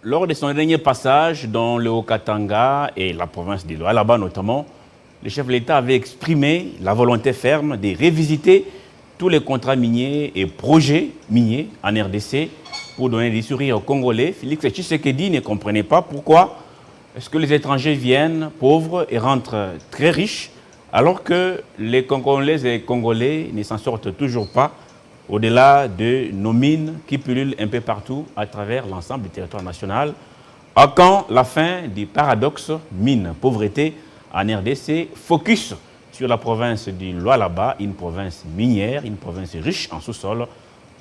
lors de son dernier passage dans le Haut-Katanga et la province de Lualaba notamment, le chef de l'État avait exprimé la volonté ferme de révisiter tous les contrats miniers et projets miniers en RDC pour donner des sourires aux Congolais. Félix Tshisekedi ne comprenait pas pourquoi est-ce que les étrangers viennent pauvres et rentrent très riches alors que les Congolaises et les Congolais ne s'en sortent toujours pas au-delà de nos mines qui pullulent un peu partout à travers l'ensemble du territoire national. À quand la fin du paradoxe mine-pauvreté en RDC? Focus sur la province du Lualaba, une province minière, une province riche en sous-sol.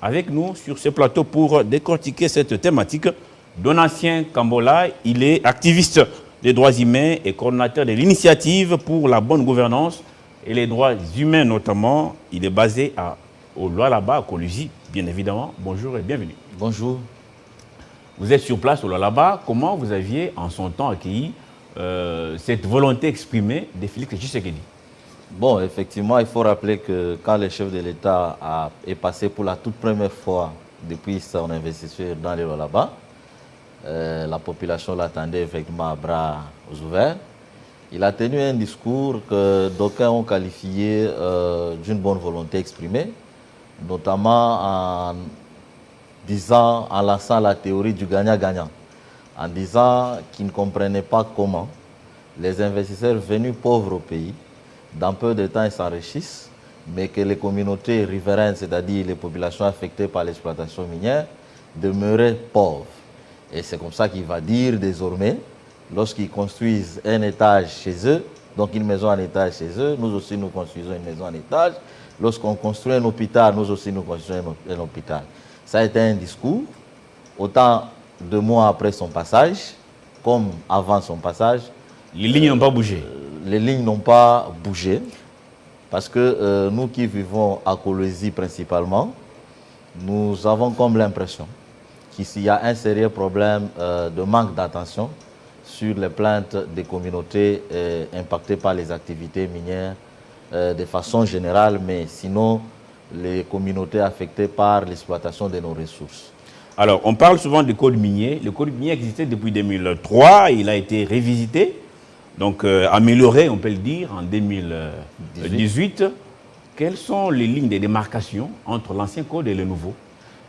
Avec nous sur ce plateau pour décortiquer cette thématique, Donatien Kambola, il est activiste des droits humains et coordonnateur de l'initiative pour la bonne gouvernance et les droits humains notamment. Il est basé au Lualaba, à Colusi, bien évidemment. Bonjour et bienvenue. Bonjour. Vous êtes sur place au Lualaba. Comment vous aviez en son temps accueilli cette volonté exprimée de Félix Tshisekedi? Bon, effectivement, il faut rappeler que quand le chef de l'État est passé pour la toute première fois depuis son investiture dans le Lualaba, la population l'attendait effectivement à bras ouverts. Il a tenu un discours que d'aucuns ont qualifié d'une bonne volonté exprimée, notamment en disant, en lançant la théorie du gagnant-gagnant, en disant qu'il ne comprenait pas comment les investisseurs venus pauvres au pays, dans peu de temps, ils s'enrichissent, mais que les communautés riveraines, c'est-à-dire les populations affectées par l'exploitation minière, demeuraient pauvres. Et c'est comme ça qu'il va dire désormais, lorsqu'ils construisent un étage chez eux, donc une maison en étage chez eux, nous aussi nous construisons une maison en étage. Lorsqu'on construit un hôpital, nous aussi nous construisons un hôpital. Ça a été un discours, autant de mois après son passage, comme avant son passage. Les lignes n'ont pas bougé. Les lignes n'ont pas bougé, parce que nous qui vivons à Colusi principalement, nous avons comme l'impression qu'il y a un sérieux problème de manque d'attention sur les plaintes des communautés impactées par les activités minières de façon générale, mais sinon les communautés affectées par l'exploitation de nos ressources. Alors, on parle souvent du code minier. Le code minier existait depuis 2003, il a été révisité, donc amélioré, on peut le dire, en 2018. Quelles sont les lignes de démarcation entre l'ancien code et le nouveau?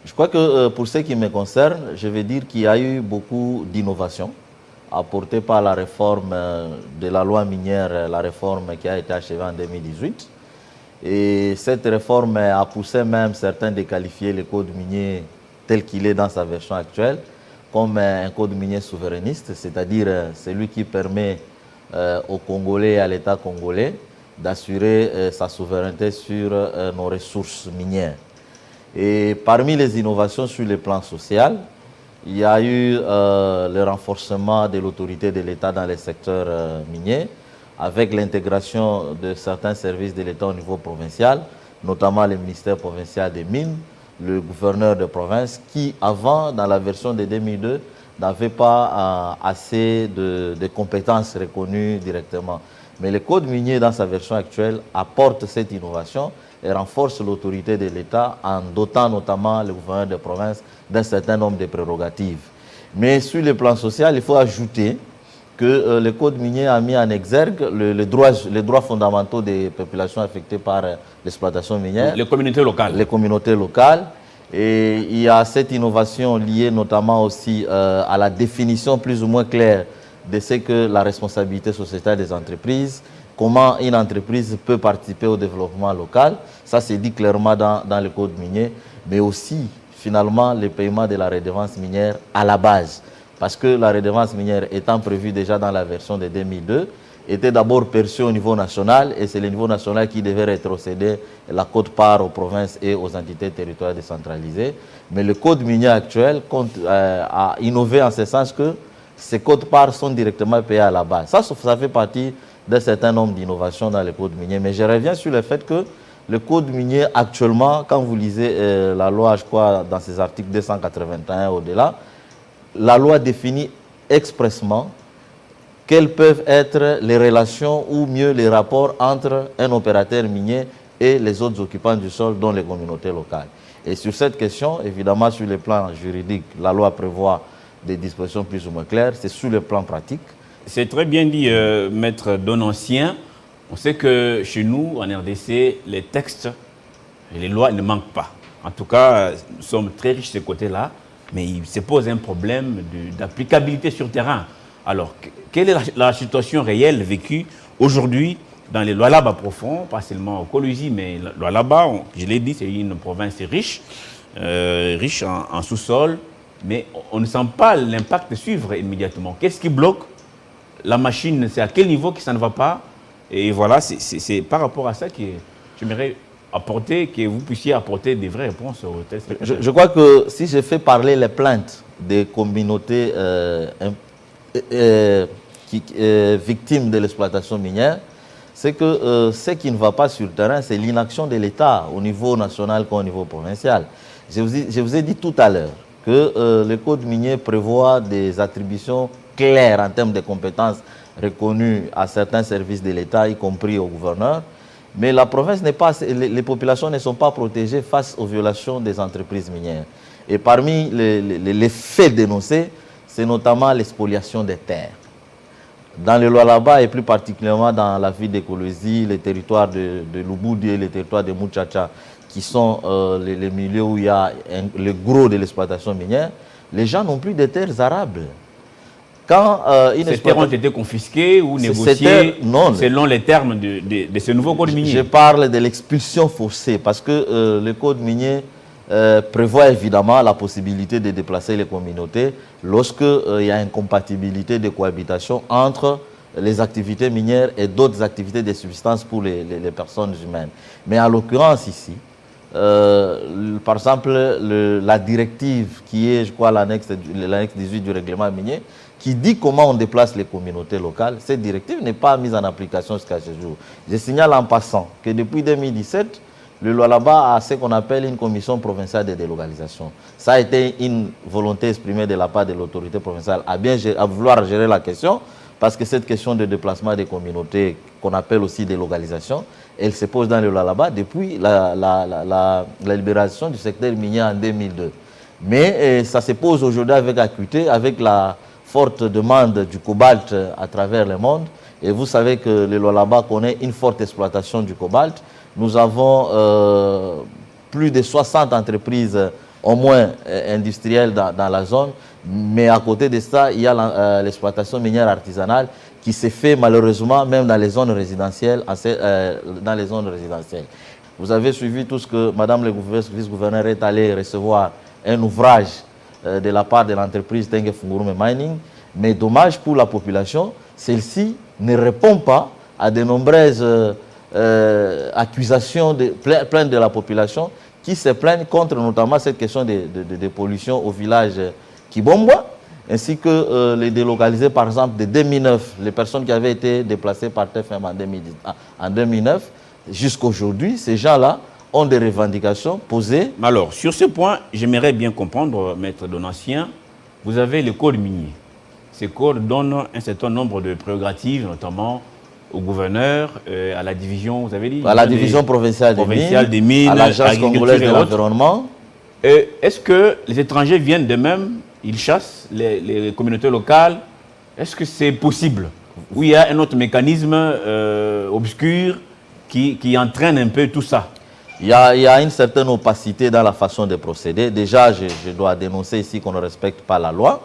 Je crois que pour ce qui me concerne, je vais dire qu'il y a eu beaucoup d'innovations apportées par la réforme de la loi minière, la réforme qui a été achevée en 2018. Et cette réforme a poussé même certains de qualifier le code minier tel qu'il est dans sa version actuelle comme un code minier souverainiste, c'est-à-dire celui qui permet aux Congolais et à l'État congolais d'assurer sa souveraineté sur nos ressources minières. Et parmi les innovations sur le plan social, il y a eu le renforcement de l'autorité de l'État dans les secteurs miniers, avec l'intégration de certains services de l'État au niveau provincial, notamment le ministère provincial des Mines, le gouverneur de province, qui avant, dans la version de 2002, n'avait pas assez de compétences reconnues directement. Mais le code minier, dans sa version actuelle, apporte cette innovation et renforce l'autorité de l'État en dotant notamment le gouverneur de province d'un certain nombre de prérogatives. Mais sur le plan social, il faut ajouter que le code minier a mis en exergue les droits fondamentaux des populations affectées par l'exploitation minière. Les communautés locales. Les communautés locales. Et il y a cette innovation liée notamment aussi à la définition plus ou moins claire de ce que la responsabilité sociétale des entreprises, comment une entreprise peut participer au développement local. Ça, c'est dit clairement dans le code minier, mais aussi, finalement, le paiement de la redevance minière à la base. Parce que la redevance minière étant prévue déjà dans la version de 2002, était d'abord perçue au niveau national, et c'est le niveau national qui devait rétrocéder la quote-part aux provinces et aux entités territoriales décentralisées. Mais le code minier actuel a innové en ce sens que ces quotes-parts sont directement payées à la base. Ça fait partie d'un certain nombre d'innovations dans le code minier. Mais je reviens sur le fait que le code minier actuellement, quand vous lisez la loi, je crois, dans ses articles 281 au-delà, la loi définit expressément quelles peuvent être les relations ou mieux les rapports entre un opérateur minier et les autres occupants du sol, dont les communautés locales. Et sur cette question, évidemment, sur le plan juridique, la loi prévoit des dispositions plus ou moins claires. C'est sur le plan pratique. C'est très bien dit, Maître Donancien. On sait que chez nous, en RDC, les textes et les lois ne manquent pas. En tout cas, nous sommes très riches de ce côté-là, mais il se pose un problème d'applicabilité sur terrain. Alors, quelle est la situation réelle vécue aujourd'hui dans les Lualaba profonds, pas seulement au Colosie, mais Lualaba, je l'ai dit, c'est une province riche, riche en sous-sol, mais on ne sent pas l'impact suivre immédiatement. Qu'est-ce qui bloque? La machine, c'est à quel niveau que ça ne va pas? Et voilà, c'est par rapport à ça que j'aimerais apporter, que vous puissiez apporter des vraies réponses aux tests. Je crois que si je fais parler les plaintes des communautés victimes de l'exploitation minière, c'est que ce qui ne va pas sur le terrain, c'est l'inaction de l'État au niveau national comme au niveau provincial. Je vous ai dit tout à l'heure que le code minier prévoit des attributions claires en termes de compétences reconnues à certains services de l'État, y compris au gouverneur. Mais la province n'est pas, les populations ne sont pas protégées face aux violations des entreprises minières. Et parmi les faits dénoncés, c'est notamment l'expoliation des terres. Dans le Lualaba et plus particulièrement dans la ville d'Ekolozi, les territoires de Lubudi et les territoires de Muchacha, qui sont les milieux où il y a le gros de l'exploitation minière, les gens n'ont plus de terres arables. Quand ces terres ont été confisquées ou négociées selon les termes de ce nouveau code minier. Je parle de l'expulsion forcée parce que le code minier prévoit évidemment la possibilité de déplacer les communautés lorsqu'il y a incompatibilité de cohabitation entre les activités minières et d'autres activités de subsistance pour les personnes humaines. Mais en l'occurrence ici, par exemple, la directive qui est, je crois, l'annexe 18 du règlement minier, qui dit comment on déplace les communautés locales, cette directive n'est pas mise en application jusqu'à ce jour. Je signale en passant que depuis 2017, le Lualaba a ce qu'on appelle une commission provinciale de délocalisation. Ça a été une volonté exprimée de la part de l'autorité provinciale à vouloir gérer la question, parce que cette question de déplacement des communautés, qu'on appelle aussi délocalisation, elle se pose dans le Lualaba depuis la libération du secteur minier en 2002. Mais ça se pose aujourd'hui avec acuité, avec la forte demande du cobalt à travers le monde. Et vous savez que le Lualaba connaît une forte exploitation du cobalt. Nous avons plus de 60 entreprises au moins industrielles dans la zone. Mais à côté de ça, il y a l'exploitation minière artisanale qui se fait malheureusement même dans les zones résidentielles. Vous avez suivi tout ce que Madame le vice-gouverneur est allée recevoir un ouvrage de la part de l'entreprise Tengue Fungurume Mining. Mais dommage pour la population, celle-ci ne répond pas à de nombreuses accusations, plaintes de la population qui se plaignent contre notamment cette question de pollution au village Kibomboa, ainsi que les délocalisés par exemple de 2009, les personnes qui avaient été déplacées par TFM en 2009, jusqu'à aujourd'hui, ces gens-là ont des revendications posées. Alors, sur ce point, j'aimerais bien comprendre, Maître Donancien, vous avez le code minier. Ce code donne un certain nombre de prérogatives, notamment au gouverneur, à la division, vous avez dit, à la division provinciale des mines, à l'agence congolaise de l'environnement. Est-ce que les étrangers viennent d'eux-mêmes, ils chassent les communautés locales? Est-ce que c'est possible? Ou il y a un autre mécanisme obscur qui entraîne un peu tout ça? Il y a une certaine opacité dans la façon de procéder. Déjà, je dois dénoncer ici qu'on ne respecte pas la loi,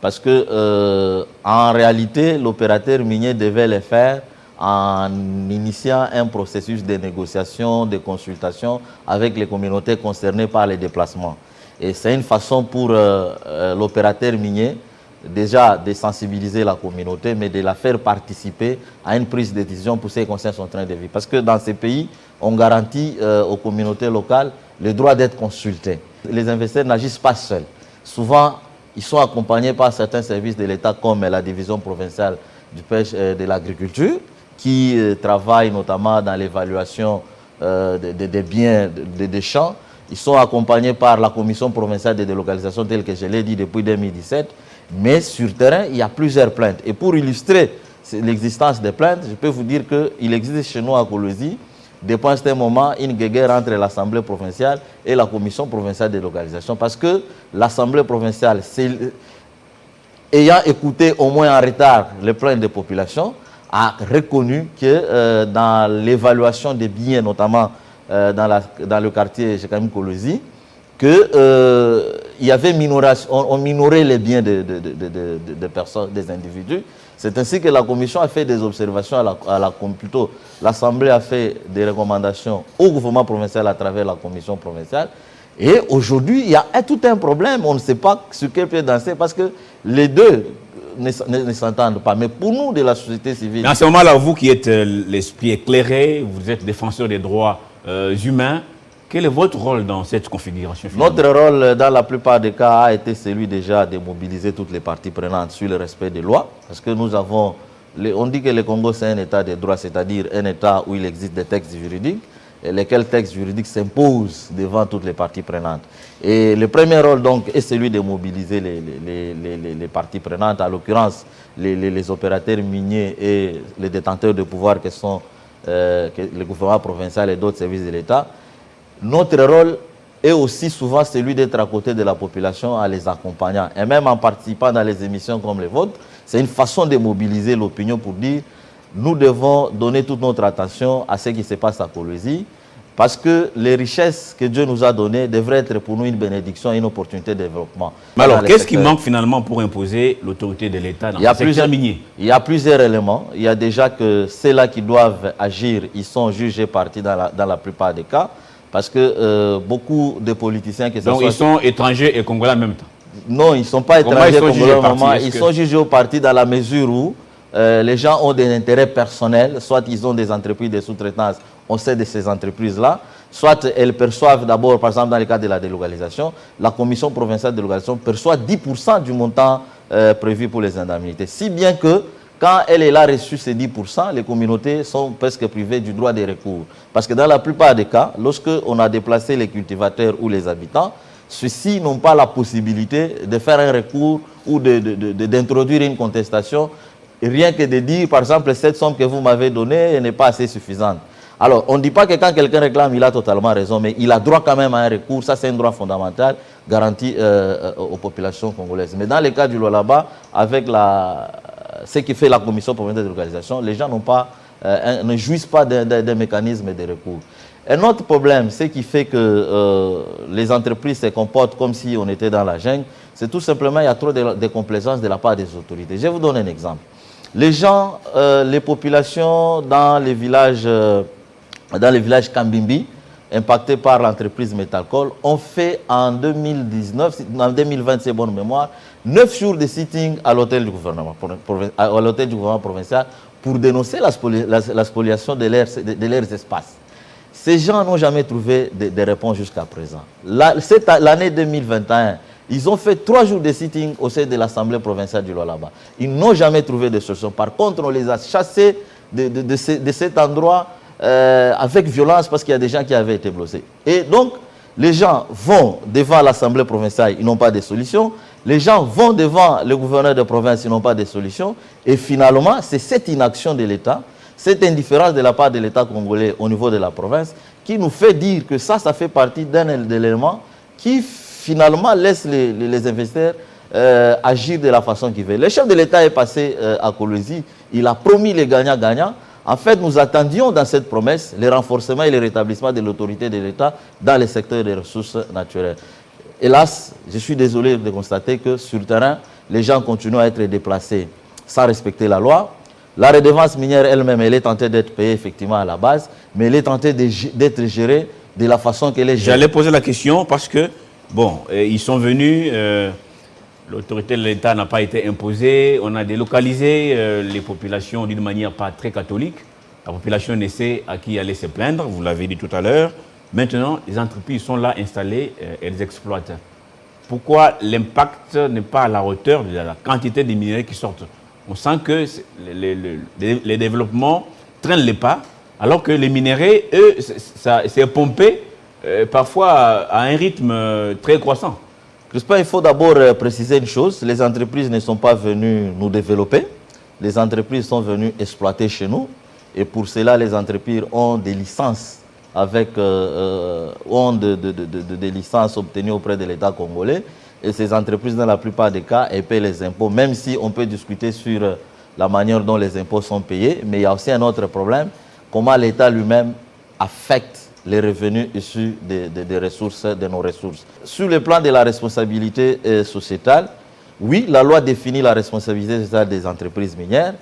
parce que en réalité, l'opérateur minier devait le faire en initiant un processus de négociation, de consultation avec les communautés concernées par les déplacements. Et c'est une façon pour l'opérateur minier déjà de sensibiliser la communauté, mais de la faire participer à une prise de décision pour ce qui concerne son train de vie. Parce que dans ces pays, on garantit aux communautés locales le droit d'être consultés. Les investisseurs n'agissent pas seuls. Souvent, ils sont accompagnés par certains services de l'État, comme la division provinciale du pêche et de l'agriculture, qui travaillent notamment dans l'évaluation des biens, des champs. Ils sont accompagnés par la commission provinciale de délocalisation, telle que je l'ai dit depuis 2017. Mais sur terrain, il y a plusieurs plaintes. Et pour illustrer l'existence des plaintes, je peux vous dire qu'il existe chez nous à Kolosi, depuis un certain moment, une guéguerre entre l'Assemblée provinciale et la commission provinciale de délocalisation. Parce que l'Assemblée provinciale ayant écouté au moins en retard les plaintes des populations, a reconnu que dans l'évaluation des biens, notamment dans le quartier Chekamim Kolosi, qu'il y avait minoration, on minorait les biens de personnes, des individus. C'est ainsi que la commission a fait des observations plutôt l'Assemblée a fait des recommandations au gouvernement provincial à travers la commission provinciale. Et aujourd'hui, il y a tout un problème. On ne sait pas sur quel pied danser parce que les deux ne s'entendent pas. Mais pour nous, de la société civile... Mais en ce moment-là, vous qui êtes l'esprit éclairé, vous êtes défenseur des droits humains, quel est votre rôle dans cette configuration finalement? Notre rôle, dans la plupart des cas, a été celui déjà de mobiliser toutes les parties prenantes sur le respect des lois. Parce que nous avons... On dit que le Congo, c'est un état de droit, c'est-à-dire un état où il existe des textes juridiques, et lesquels textes juridiques s'imposent devant toutes les parties prenantes. Et le premier rôle, donc, est celui de mobiliser les parties prenantes, en l'occurrence les opérateurs miniers et les détenteurs de pouvoir que sont le gouvernement provincial et d'autres services de l'État. Notre rôle est aussi souvent celui d'être à côté de la population en les accompagnant. Et même en participant dans les émissions comme les vôtres, c'est une façon de mobiliser l'opinion pour dire nous devons donner toute notre attention à ce qui se passe à Kolosi parce que les richesses que Dieu nous a données devraient être pour nous une bénédiction et une opportunité de développement. Mais alors, qu'est-ce qui manque finalement pour imposer l'autorité de l'État dans le secteur minier? Il y a plusieurs éléments. Il y a déjà que ceux-là qui doivent agir, ils sont jugés partis dans la plupart des cas. Parce que beaucoup de politiciens... Donc ils sont étrangers et congolais en même temps? Non, ils ne sont pas étrangers et congolais en même temps. Ils sont jugés au parti dans la mesure où les gens ont des intérêts personnels, soit ils ont des entreprises de sous-traitance, on sait de ces entreprises-là, soit elles perçoivent d'abord, par exemple dans le cas de la délocalisation, la commission provinciale de délocalisation perçoit 10% du montant prévu pour les indemnités. Si bien que quand elle a reçu ces 10%, les communautés sont presque privées du droit de recours. Parce que dans la plupart des cas, lorsque on a déplacé les cultivateurs ou les habitants, ceux-ci n'ont pas la possibilité de faire un recours ou d'introduire une contestation, rien que de dire, par exemple, cette somme que vous m'avez donnée n'est pas assez suffisante. Alors, on ne dit pas que quand quelqu'un réclame, il a totalement raison, mais il a droit quand même à un recours. Ça, c'est un droit fondamental garanti aux populations congolaises. Mais dans le cas du Lualaba, avec ce qui fait la commission provinciale de localisation, les gens ne jouissent pas d'un mécanisme de recours. Un autre problème, ce qui fait que les entreprises se comportent comme si on était dans la jungle, c'est tout simplement qu'il y a trop de complaisance de la part des autorités. Je vais vous donner un exemple. Les gens, les populations dans les villages Kambimbi, impactés par l'entreprise Métalcol, ont fait en 2019, en 2020, c'est bonne mémoire, 9 jours de sitting à l'hôtel du gouvernement provincial pour dénoncer la spoliation de leurs espaces. Ces gens n'ont jamais trouvé de réponse jusqu'à présent. L'année 2021, ils ont fait 3 jours de sitting au sein de l'Assemblée provinciale du Lualaba. Ils n'ont jamais trouvé de solution. Par contre, on les a chassés de cet endroit avec violence parce qu'il y a des gens qui avaient été blessés. Et donc, les gens vont devant l'Assemblée provinciale, ils n'ont pas de solution. Les gens vont devant le gouverneur de province, ils n'ont pas de solution. Et finalement, c'est cette inaction de l'État, cette indifférence de la part de l'État congolais au niveau de la province qui nous fait dire que ça fait partie d'un élément qui finalement laisse les investisseurs agir de la façon qu'ils veulent. Le chef de l'État est passé à Kolosi, il a promis les gagnants-gagnants. En fait, nous attendions dans cette promesse le renforcement et le rétablissement de l'autorité de l'État dans le secteur des ressources naturelles. Hélas, je suis désolé de constater que sur le terrain, les gens continuent à être déplacés sans respecter la loi. La redevance minière elle-même, elle est tentée d'être payée effectivement à la base, mais elle est tentée d'être gérée de la façon qu'elle est gérée. J'allais poser la question parce que, bon, ils sont venus, l'autorité de l'État n'a pas été imposée, on a délocalisé les populations d'une manière pas très catholique. La population ne sait à qui aller se plaindre, vous l'avez dit tout à l'heure. Maintenant, les entreprises sont là installées, elles exploitent. Pourquoi l'impact n'est pas à la hauteur de la quantité de minerais qui sortent? On sent que les développements traînent les pas, alors que les minerais, eux, c'est pompé parfois à un rythme très croissant. Crispin, il faut d'abord préciser une chose, les entreprises ne sont pas venues nous développer, les entreprises sont venues exploiter chez nous, et pour cela, les entreprises ont des licences ont des licences obtenues auprès de l'État congolais Et ces entreprises, dans la plupart des cas, elles paient les impôts, même si on peut discuter sur la manière dont les impôts sont payés. Mais il y a aussi un autre problème, comment l'État lui-même affecte les revenus issus des ressources, de nos ressources. Sur le plan de la responsabilité sociétale, oui, la loi définit la responsabilité sociale des entreprises minières,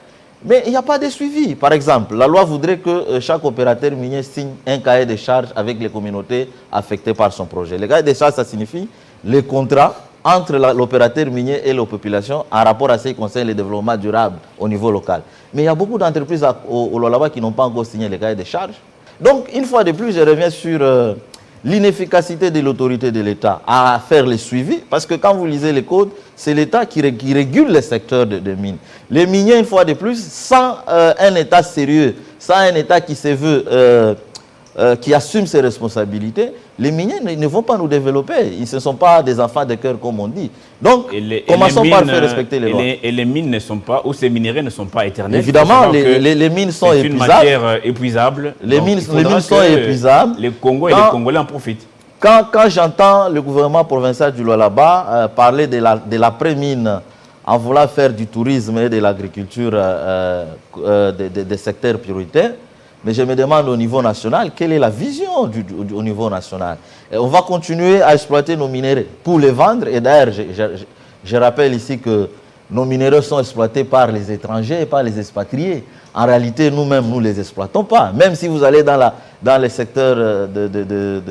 mais il n'y a pas de suivi. Par exemple, la loi voudrait que chaque opérateur minier signe un cahier de charges avec les communautés affectées par son projet. Le cahier de charges, ça signifie les contrats entre l'opérateur minier et la population en rapport à ce qui concerne le développement durable au niveau local. Mais il y a beaucoup d'entreprises au Lualaba qui n'ont pas encore signé les cahiers de charges. Donc, une fois de plus, je reviens sur l'inefficacité de l'autorité de l'État à faire le suivi, parce que quand vous lisez les codes, c'est l'État qui régule le secteur de mines. Les miniers, une fois de plus, sans un État sérieux, sans un État qui se veut, qui assume ses responsabilités, les miniers ne vont pas nous développer. Ils ne sont pas des enfants de cœur, comme on dit. Donc, commençons par faire respecter les lois. Et les mines ne sont pas, ou ces minerais ne sont pas éternels. Évidemment, les mines sont épuisables. C'est une matière épuisable. Les mines sont épuisables. Les Congos et les Congolais en profitent. Quand j'entends le gouvernement provincial du Lualaba parler de l'après-mine en voulant faire du tourisme et de l'agriculture des secteurs prioritaires, mais je me demande au niveau national, quelle est la vision au niveau national? Et on va continuer à exploiter nos minéraux pour les vendre. Et d'ailleurs, je rappelle ici que nos minéraux sont exploités par les étrangers et par les expatriés. En réalité, nous-mêmes, nous ne les exploitons pas. Même si vous allez dans les secteurs de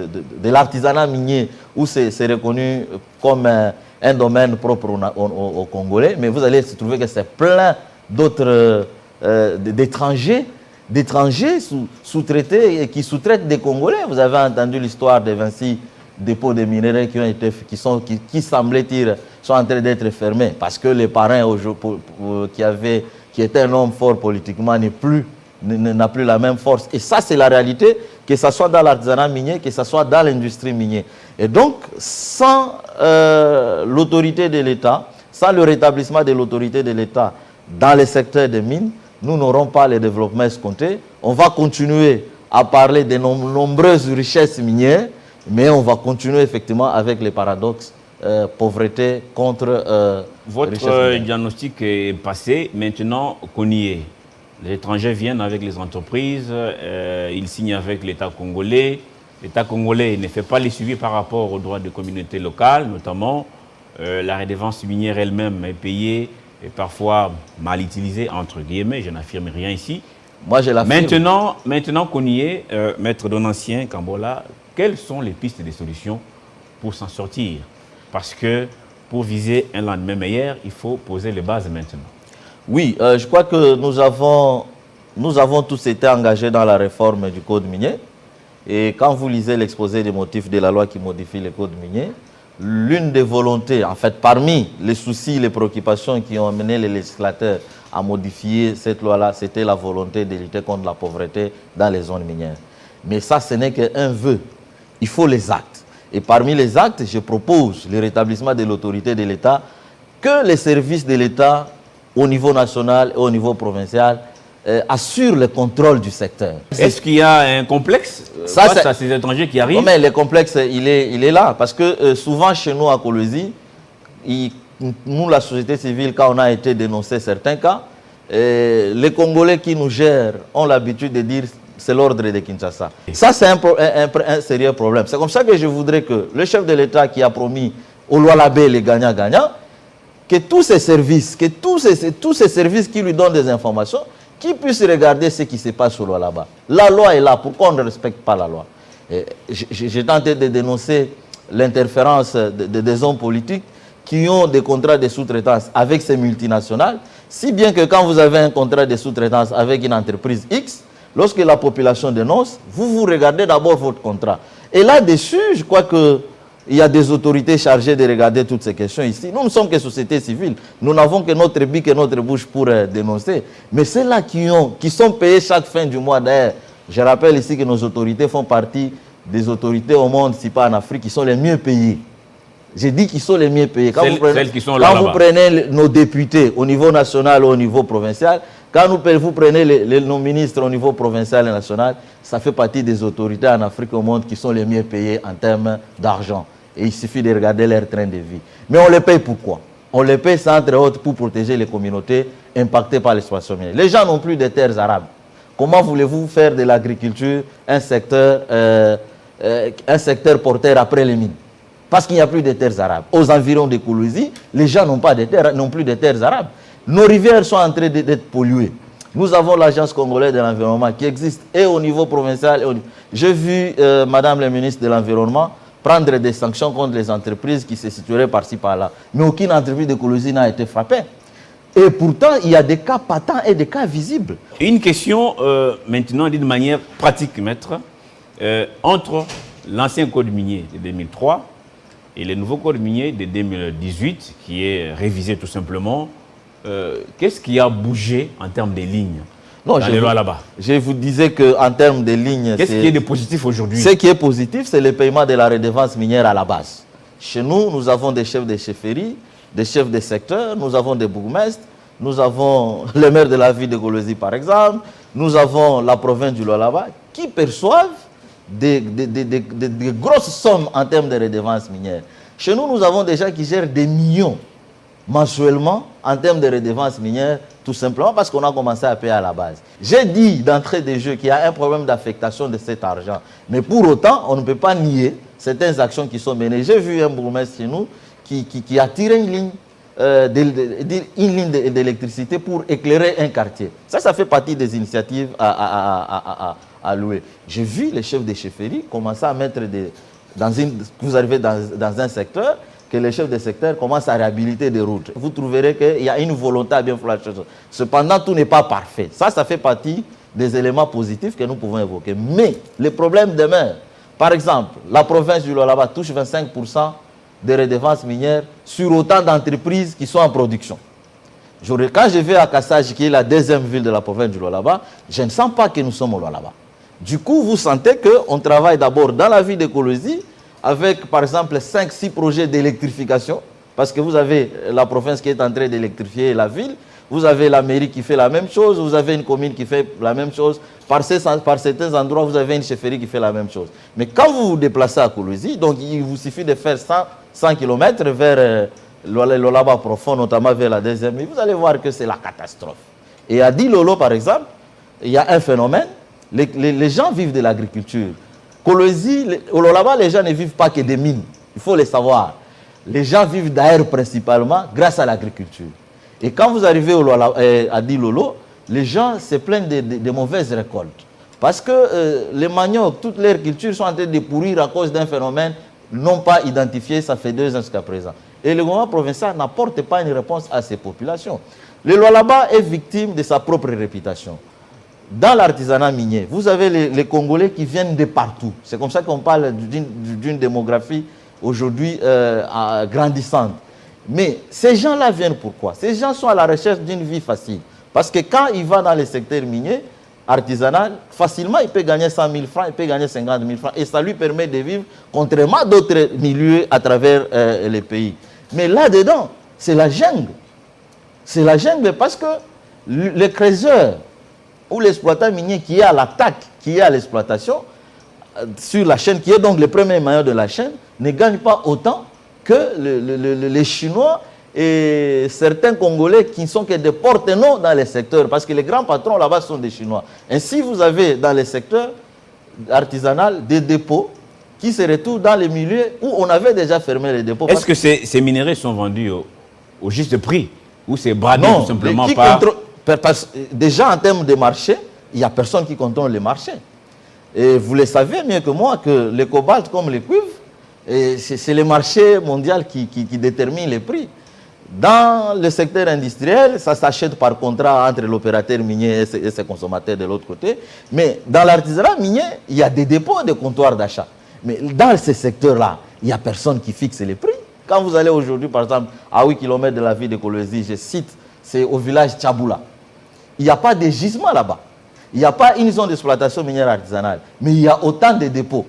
l'artisanat minier, où c'est reconnu comme un domaine propre aux Congolais, mais vous allez se trouver que c'est plein d'autres d'étrangers sous-traités et qui sous-traitent des Congolais. Vous avez entendu l'histoire des 26 dépôts de minerais qui semblaient-il sont en train d'être fermés parce que les parrains qui était un homme fort politiquement n'a plus la même force. Et ça, c'est la réalité, que ce soit dans l'artisanat minier, que ce soit dans l'industrie minière. Et donc, sans l'autorité de l'État, sans le rétablissement de l'autorité de l'État dans les secteurs des mines, nous n'aurons pas les développements escomptés. On va continuer à parler de nombreuses richesses minières, mais on va continuer effectivement avec les paradoxes, pauvreté contre Votre diagnostic est passé, maintenant qu'on y est. Les étrangers viennent avec les entreprises, ils signent avec l'État congolais. L'État congolais ne fait pas les suivis par rapport aux droits des communautés locales, notamment la redevance minière elle-même est payée et parfois mal utilisée, entre guillemets, je n'affirme rien ici. Moi, je l'affirme. Maintenant qu'on y est, Maître Donatien Kambola, quelles sont les pistes de solutions pour s'en sortir? Parce que pour viser un lendemain meilleur, il faut poser les bases maintenant. Oui, je crois que nous avons tous été engagés dans la réforme du code minier. Et quand vous lisez l'exposé des motifs de la loi qui modifie le code minier, l'une des volontés, en fait, parmi les soucis, les préoccupations qui ont amené les législateurs à modifier cette loi-là, c'était la volonté de lutter contre la pauvreté dans les zones minières. Mais ça, ce n'est qu'un vœu. Il faut les actes. Et parmi les actes, je propose le rétablissement de l'autorité de l'État, que les services de l'État au niveau national et au niveau provincial assurent le contrôle du secteur. Est-ce qu'il y a un complexe face à ces étrangers qui arrivent? Non, mais le complexe, il est là. Parce que souvent, chez nous, à Kolwezi, nous, la société civile, quand on a été dénoncé certains cas, les Congolais qui nous gèrent ont l'habitude de dire c'est l'ordre de Kinshasa. Ça, c'est un sérieux problème. C'est comme ça que je voudrais que le chef de l'État qui a promis au Lualaba les gagnants-gagnants, que tous ces services, qui lui donnent des informations, qui puissent regarder ce qui se passe au Lualaba. La loi est là, pourquoi on ne respecte pas la loi? J'ai tenté de dénoncer l'interférence des hommes politiques qui ont des contrats de sous-traitance avec ces multinationales, si bien que quand vous avez un contrat de sous-traitance avec une entreprise X, lorsque la population dénonce, vous regardez d'abord votre contrat. Et là-dessus, je crois qu'il y a des autorités chargées de regarder toutes ces questions ici. Nous ne sommes que société civile. Nous n'avons que notre bic et notre bouche pour dénoncer. Mais ceux-là qui sont payés chaque fin du mois, d'ailleurs, je rappelle ici que nos autorités font partie des autorités au monde, si pas en Afrique, qui sont les mieux payées. J'ai dit qu'ils sont les mieux payés. Quand vous prenez nos députés au niveau national ou au niveau provincial, quand vous prenez nos ministres au niveau provincial et national, ça fait partie des autorités en Afrique au monde qui sont les mieux payés en termes d'argent. Et il suffit de regarder leur train de vie. Mais on les paye pourquoi? On les paye, ça, entre autres, pour protéger les communautés impactées par l'exploitation minière. Les gens n'ont plus de terres arables. Comment voulez-vous faire de l'agriculture un secteur porteur après les mines? Parce qu'il n'y a plus de terres arables. Aux environs de Koulouzi, les gens n'ont plus de terres arables. Nos rivières sont en train d'être polluées. Nous avons l'Agence congolaise de l'environnement qui existe et au niveau provincial. J'ai vu Madame la ministre de l'Environnement prendre des sanctions contre les entreprises qui se situeraient par-ci par-là. Mais aucune entreprise de Koulouzi n'a été frappée. Et pourtant, il y a des cas patents et des cas visibles. Une question maintenant d'une manière pratique, maître. Entre l'ancien code minier de 2003 et le nouveau code minier de 2018, qui est révisé tout simplement, qu'est-ce qui a bougé en termes de lignes dans les lois là-bas? Je vous disais qu'en termes de lignes... Qu'est-ce qui est de positif aujourd'hui? Ce qui est positif, c'est le paiement de la redevance minière à la base. Chez nous, nous avons des chefs de chefferie, des chefs de secteur, nous avons des bourgmestres, nous avons le maire de la ville de Koulouzi par exemple, nous avons la province du Lualaba qui perçoivent des grosses sommes en termes de redevances minières. Chez nous, nous avons des gens qui gèrent des millions mensuellement en termes de redevances minières, tout simplement parce qu'on a commencé à payer à la base. J'ai dit d'entrée de jeu qu'il y a un problème d'affectation de cet argent. Mais pour autant, on ne peut pas nier certaines actions qui sont menées. J'ai vu un bourgmestre chez nous qui a tiré une ligne d'électricité pour éclairer un quartier. Ça fait partie des initiatives à louer. J'ai vu les chefs de chefferie commencer à mettre vous arrivez dans un secteur, que les chefs de secteur commencent à réhabiliter des routes. Vous trouverez qu'il y a une volonté à bien faire la chose. Cependant, tout n'est pas parfait. Ça fait partie des éléments positifs que nous pouvons évoquer. Mais les problèmes demeurent. Par exemple, la province du Lualaba touche 25% des redevances minières sur autant d'entreprises qui sont en production. Quand je vais à Kassaj, qui est la deuxième ville de la province du Lualaba, je ne sens pas que nous sommes au Lualaba. Du coup, vous sentez qu'on travaille d'abord dans la ville de Koulouzi, avec par exemple 5-6 projets d'électrification, parce que vous avez la province qui est en train d'électrifier la ville, vous avez la mairie qui fait la même chose, vous avez une commune qui fait la même chose, par certains endroits vous avez une chefferie qui fait la même chose. Mais quand vous vous déplacez à Koulouzi, donc il vous suffit de faire 100 km vers le Lualaba profond, notamment vers la deuxième ville, vous allez voir que c'est la catastrophe. Et à Dilolo par exemple, il y a un phénomène, les gens vivent de l'agriculture. Koulouzi, au Lualaba, les gens ne vivent pas que des mines. Il faut le savoir. Les gens vivent d'ailleurs principalement grâce à l'agriculture. Et quand vous arrivez à Dilolo, les gens se plaignent de mauvaises récoltes. Parce que les maniocs, toutes leurs cultures sont en train de pourrir à cause d'un phénomène non pas identifié, ça fait 2 ans jusqu'à présent. Et le gouvernement provincial n'apporte pas une réponse à ces populations. Le Lualaba est victime de sa propre réputation. Dans l'artisanat minier, vous avez les Congolais qui viennent de partout. C'est comme ça qu'on parle d'une démographie aujourd'hui grandissante. Mais ces gens-là viennent pourquoi? Ces gens sont à la recherche d'une vie facile. Parce que quand il va dans le secteur minier, artisanal, facilement il peut gagner 100 000 francs, il peut gagner 50 000 francs. Et ça lui permet de vivre contrairement à d'autres milieux à travers les pays. Mais là-dedans, c'est la jungle. C'est la jungle parce que le creuseur ou l'exploitant minier qui est à l'attaque, qui est à l'exploitation, sur la chaîne, qui est donc le premier maillon de la chaîne, ne gagne pas autant que les Chinois et certains Congolais qui ne sont que des porte-noms dans les secteurs, parce que les grands patrons là-bas sont des Chinois. Ainsi, vous avez dans les secteurs artisanaux des dépôts qui se retrouvent dans les milieux où on avait déjà fermé les dépôts. Est-ce que ces minerais sont vendus au juste prix ou c'est bradé tout simplement par... Déjà en termes de marché, il n'y a personne qui contrôle les marchés. Et vous le savez mieux que moi que le cobalt comme le cuivre, c'est le marché mondial qui détermine les prix. Dans le secteur industriel, ça s'achète par contrat entre l'opérateur minier et ses consommateurs de l'autre côté. Mais dans l'artisanat minier, il y a des dépôts de comptoirs d'achat. Mais dans ces secteurs-là, il n'y a personne qui fixe les prix. Quand vous allez aujourd'hui, par exemple, à 8 km de la ville de Koulouzi, je cite, c'est au village Tchaboula. Il n'y a pas de gisement là-bas. Il n'y a pas une zone d'exploitation minière artisanale. Mais il y a autant de dépôts.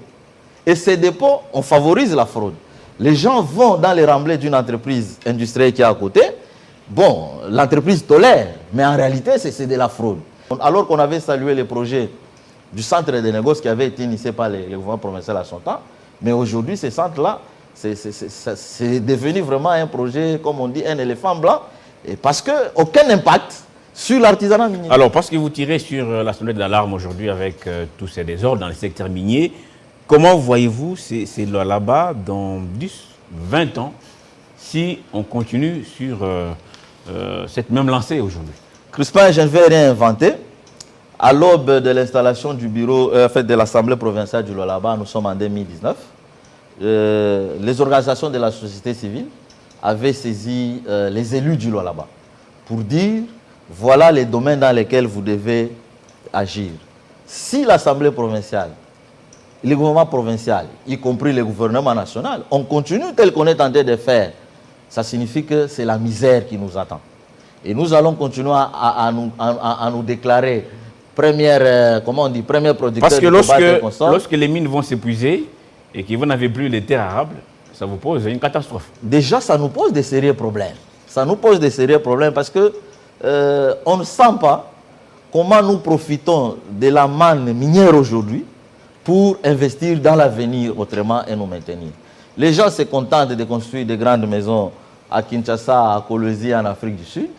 Et ces dépôts, on favorise la fraude. Les gens vont dans les remblais d'une entreprise industrielle qui est à côté. Bon, l'entreprise tolère, mais en réalité, c'est de la fraude. Alors qu'on avait salué les projets du centre de négoce qui avait été initié par le gouvernement provincial à son temps, mais aujourd'hui, ces centres-là, c'est devenu vraiment un projet, comme on dit, un éléphant blanc, et parce qu'aucun impact sur l'artisanat minier. Alors, parce que vous tirez sur la sonnette d'alarme aujourd'hui avec tous ces désordres dans le secteur minier, comment voyez-vous ces lois là-bas dans 10, 20 ans, si on continue sur cette même lancée aujourd'hui? Crispin, je ne vais rien inventer. À l'aube de l'installation du bureau, de l'Assemblée provinciale du Lualaba, nous sommes en 2019, les organisations de la société civile avaient saisi les élus du Lualaba pour dire, voilà les domaines dans lesquels vous devez agir. Si l'Assemblée provinciale, le gouvernement provincial, y compris le gouvernement national, on continue tel qu'on est en train de faire, ça signifie que c'est la misère qui nous attend. Et nous allons continuer à nous déclarer première producteur. Parce que lorsque les mines vont s'épuiser et que vous n'avez plus de terres arables, ça vous pose une catastrophe. Déjà, ça nous pose des sérieux problèmes. Ça nous pose des sérieux problèmes parce que on ne sent pas comment nous profitons de la manne minière aujourd'hui pour investir dans l'avenir autrement et nous maintenir. Les gens se contentent de construire des grandes maisons à Kinshasa, à Kolwezi, en Afrique du Sud.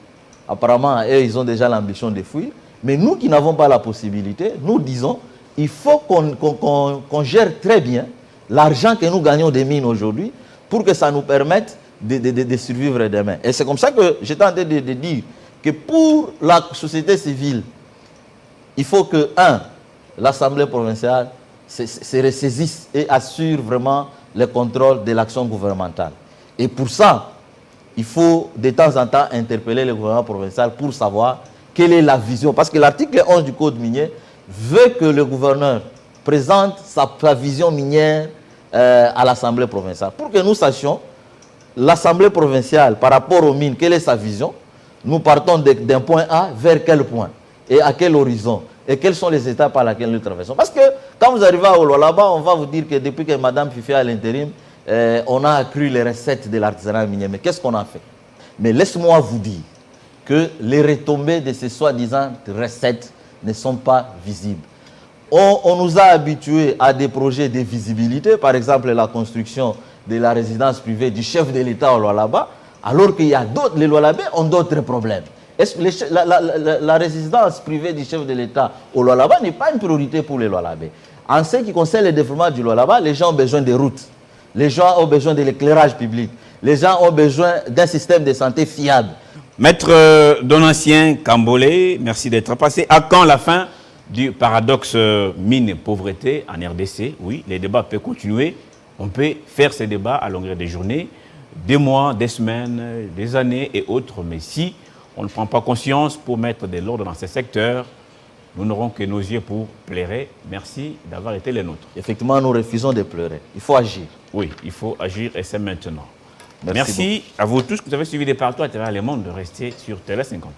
Apparemment, eux, ils ont déjà l'ambition de fuir. Mais nous qui n'avons pas la possibilité, nous disons, il faut qu'on gère très bien l'argent que nous gagnons des mines aujourd'hui pour que ça nous permette de survivre demain. Et c'est comme ça que j'étais en train de dire que pour la société civile, il faut que, l'Assemblée provinciale se ressaisisse et assure vraiment le contrôle de l'action gouvernementale. Et pour ça, il faut de temps en temps interpeller le gouvernement provincial pour savoir quelle est la vision. Parce que l'article 11 du Code minier veut que le gouverneur présente sa vision minière à l'Assemblée provinciale. Pour que nous sachions, l'Assemblée provinciale, par rapport aux mines, quelle est sa vision? Nous partons d'un point A vers quel point? Et à quel horizon? Et quelles sont les étapes par lesquelles nous traversons? Parce que quand vous arrivez au Lualaba, on va vous dire que depuis que Mme Fifi est à l'intérim, on a accru les recettes de l'artisanat minier. Mais qu'est-ce qu'on a fait? Mais laisse-moi vous dire que les retombées de ces soi-disant recettes ne sont pas visibles. On nous a habitués à des projets de visibilité, par exemple la construction de la résidence privée du chef de l'État au Lualaba, alors qu'il y a d'autres, les Lualabais ont d'autres problèmes. La résidence privée du chef de l'État au Lualaba n'est pas une priorité pour les Lualabais. En ce qui concerne le développement du Lualaba, les gens ont besoin de routes. Les gens ont besoin de l'éclairage public. Les gens ont besoin d'un système de santé fiable. Maître Donatien Kambolé, merci d'être passé. À quand la fin du paradoxe mine-pauvreté en RDC? Oui, les débats peuvent continuer. On peut faire ces débats à longueur des journées, des mois, des semaines, des années et autres. Mais si on ne prend pas conscience pour mettre de l'ordre dans ces secteurs, nous n'aurons que nos yeux pour pleurer. Merci d'avoir été les nôtres. Effectivement, nous refusons de pleurer. Il faut agir. Oui, il faut agir et c'est maintenant. Merci à vous tous que vous avez suivi des partout à travers le monde de rester sur Télé 50.